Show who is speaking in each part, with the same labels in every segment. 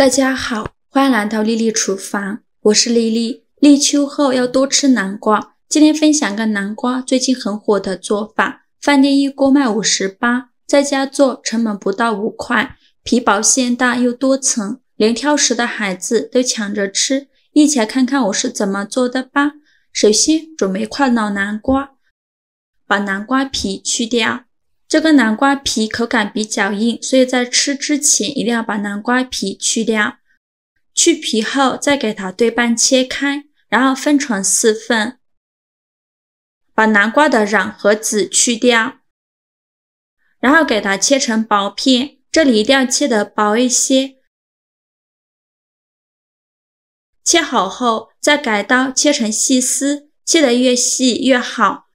Speaker 1: 大家好，欢迎来到丽丽厨房，我是丽丽。立秋后要多吃南瓜，今天分享个南瓜最近很火的做法，饭店一锅卖58，在家做成本不到5块，皮薄馅大又多层，连挑食的孩子都抢着吃。一起来看看我是怎么做的吧。首先准备1块老南瓜，把南瓜皮去掉。这个南瓜皮口感比较硬，所以在吃之前一定要把南瓜皮去掉。去皮后再给它对半切开，然后分成4份。把南瓜的瓤和籽去掉，然后给它切成薄片，这里一定要切得薄一些。切好后再改刀切成细丝，切得越细越好。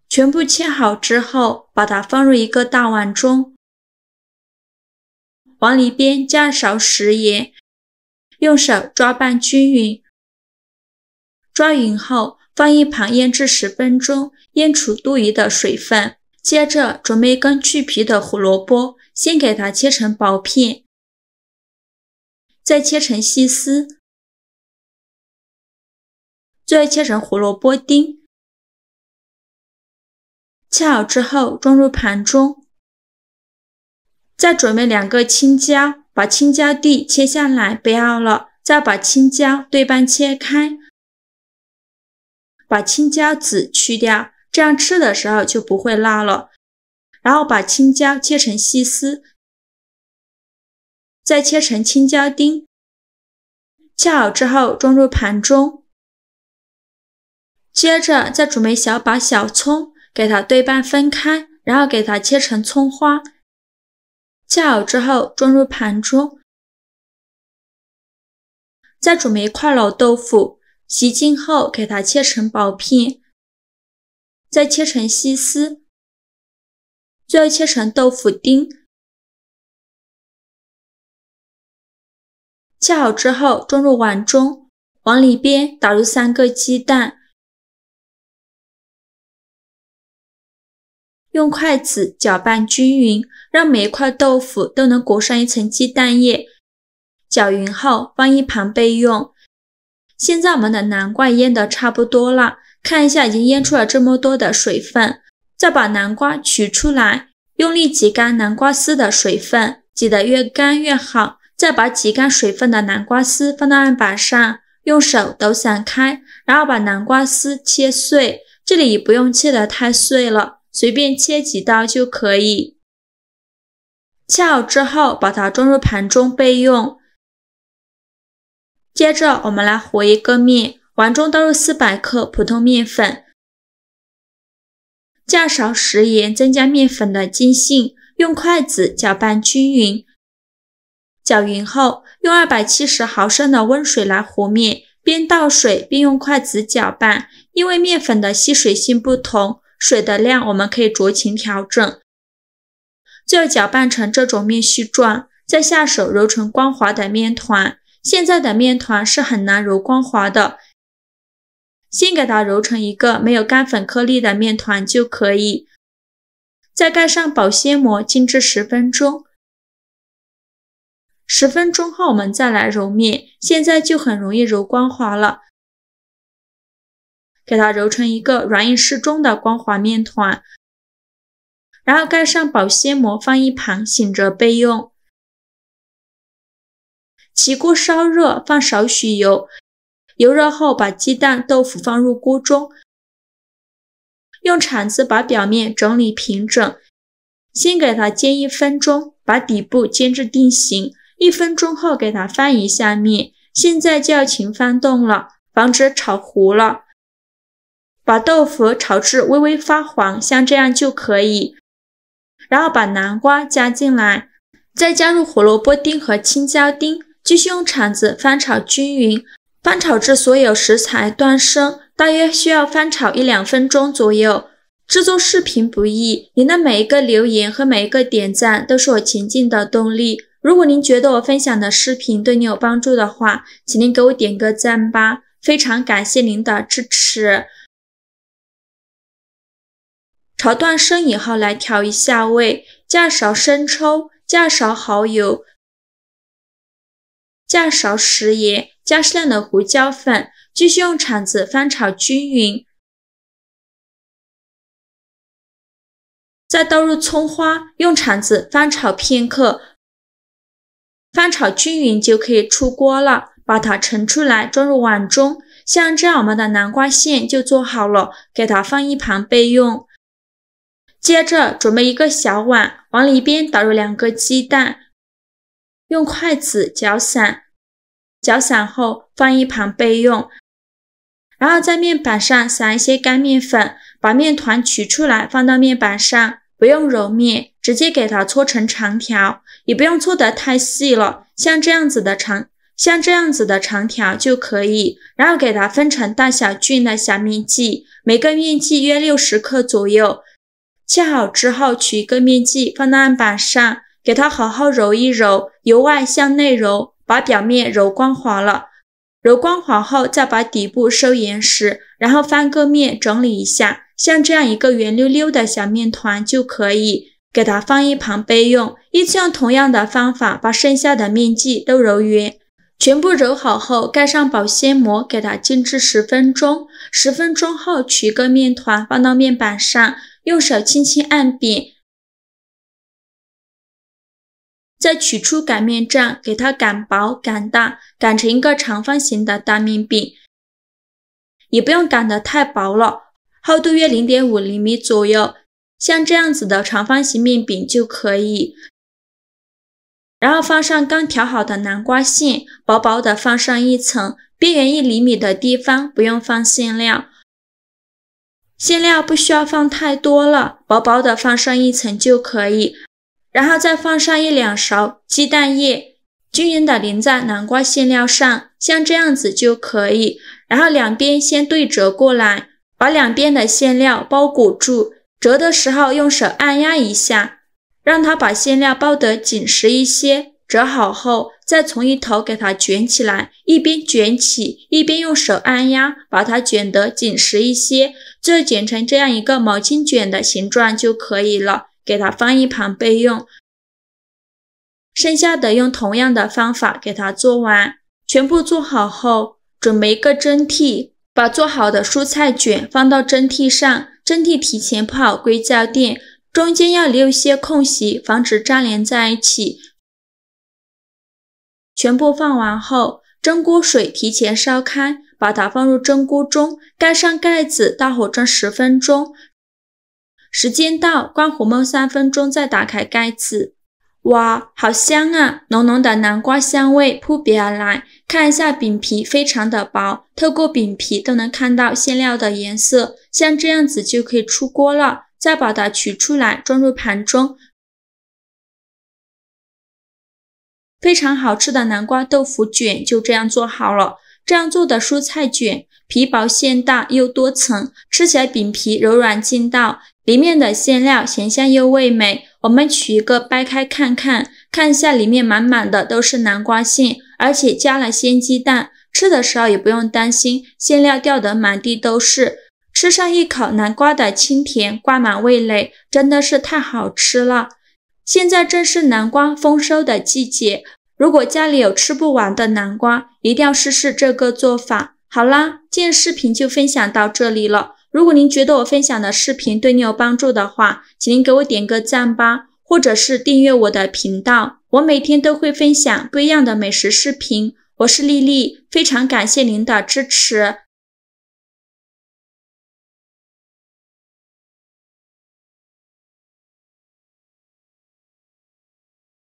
Speaker 1: 全部切好之后，把它放入一个大碗中，往里边加勺食盐，用手抓拌均匀。抓匀后放一旁腌制10分钟，腌出多余的水分。接着准备一根去皮的胡萝卜，先给它切成薄片，再切成细丝，最后切成胡萝卜丁。切好之后装入盘中，再准备2个青椒，把青椒蒂切下来不要了，再把青椒对半切开，把青椒籽去掉，这样吃的时候就不会辣了。然后把青椒切成细丝，再切成青椒丁。切好之后装入盘中，接着再准备小把小葱，给它对半分开，然后给它切成葱花。切好之后装入盘中，再准备1块老豆腐，洗净后给它切成薄片，再切成细丝，最后切成豆腐丁。切好之后装入碗中，往里边打入3个鸡蛋，用筷子搅拌均匀，让每一块豆腐都能裹上一层鸡蛋液。搅匀后放一旁备用。现在我们的南瓜腌得差不多了，看一下已经腌出了这么多的水分，再把南瓜取出来，用力挤干南瓜丝的水分，挤得越干越好。再把挤干水分的南瓜丝放到案板上，用手抖散开，然后把南瓜丝切碎，这里不用切得太碎了，随便切几刀就可以。切好之后把它装入盘中备用。接着我们来和一个面，碗中倒入400克普通面粉，加勺食盐增加面粉的筋性，用筷子搅拌均匀。搅匀后用270毫升的温水来和面，边倒水边用筷子搅拌，因为面粉的吸水性不同，水的量我们可以酌情调整。最后搅拌成这种面絮状，再下手揉成光滑的面团。现在的面团是很难揉光滑的，先给它揉成一个没有干粉颗粒的面团就可以。再盖上保鲜膜静置10分钟。10分钟后我们再来揉面，现在就很容易揉光滑了。给它揉成一个软硬适中的光滑面团，然后盖上保鲜膜放一旁醒着备用。起锅烧热，放少许油，油热后把鸡蛋、豆腐放入锅中，用铲子把表面整理平整，先给它煎1分钟，把底部煎至定型。1分钟后给它翻一下面，现在就要勤翻动了，防止炒糊了。把豆腐炒至微微发黄，像这样就可以。然后把南瓜加进来，再加入胡萝卜丁和青椒丁，继续用铲子翻炒均匀，翻炒至所有食材断生，大约需要翻炒1-2分钟左右。制作视频不易，您的每一个留言和每一个点赞都是我前进的动力。如果您觉得我分享的视频对你有帮助的话，请您给我点个赞吧，非常感谢您的支持。炒断生以后来调一下味，加勺生抽，加勺蚝油，加勺食盐，加适量的胡椒粉，继续用铲子翻炒均匀。再倒入葱花，用铲子翻炒片刻，翻炒均匀就可以出锅了。把它盛出来，装入碗中。像这样，我们的南瓜馅就做好了，给它放一旁备用。接着准备一个小碗，往里边倒入2个鸡蛋，用筷子搅散，搅散后放一旁备用。然后在面板上撒一些干面粉，把面团取出来放到面板上，不用揉面，直接给它搓成长条，也不用搓得太细了，像这样子的长条就可以。然后给它分成大小均的小面剂，每个面剂约60克左右。切好之后，取一个面剂放到案板上，给它好好揉一揉，由外向内揉，把表面揉光滑了。揉光滑后，再把底部收严实，然后翻个面整理一下，像这样一个圆溜溜的小面团就可以，给它放一旁备用。依次用同样的方法把剩下的面剂都揉匀。全部揉好后，盖上保鲜膜，给它静置10分钟。10分钟后，取一个面团放到面板上，用手轻轻按扁，再取出擀面杖，给它擀薄擀大，擀成一个长方形的大面饼，也不用擀得太薄了，厚度约 0.5 厘米左右，像这样子的长方形面饼就可以。然后放上刚调好的南瓜馅，薄薄的放上一层，边缘1厘米的地方不用放馅料，馅料不需要放太多了，薄薄的放上一层就可以。然后再放上1-2勺鸡蛋液，均匀的淋在南瓜馅料上，像这样子就可以。然后两边先对折过来，把两边的馅料包裹住，折的时候用手按压一下，让它把馅料包得紧实一些。折好后，再从一头给它卷起来，一边卷起，一边用手按压，把它卷得紧实一些，最后卷成这样一个毛巾卷的形状就可以了，给它放一旁备用。剩下的用同样的方法给它做完。全部做好后，准备一个蒸屉，把做好的蔬菜卷放到蒸屉上，蒸屉提前铺好硅胶垫，中间要留一些空隙，防止粘连在一起。全部放完后，蒸锅水提前烧开，把它放入蒸锅中，盖上盖子，大火蒸10分钟。时间到，关火焖3分钟，再打开盖子。哇，好香啊！浓浓的南瓜香味扑鼻而来。看一下饼皮非常的薄，透过饼皮都能看到馅料的颜色，像这样子就可以出锅了。再把它取出来，装入盘中。非常好吃的南瓜豆腐卷就这样做好了。这样做的蔬菜卷，皮薄馅大又多层，吃起来饼皮柔软劲道，里面的馅料咸香又味美。我们取一个掰开看看，看一下里面满满的都是南瓜馅，而且加了鲜鸡蛋，吃的时候也不用担心馅料掉得满地都是。吃上一口南瓜的清甜挂满味蕾，真的是太好吃了。现在正是南瓜丰收的季节，如果家里有吃不完的南瓜，一定要试试这个做法。好啦，今天视频就分享到这里了。如果您觉得我分享的视频对你有帮助的话，请您给我点个赞吧，或者是订阅我的频道，我每天都会分享不一样的美食视频。我是丽丽，非常感谢您的支持。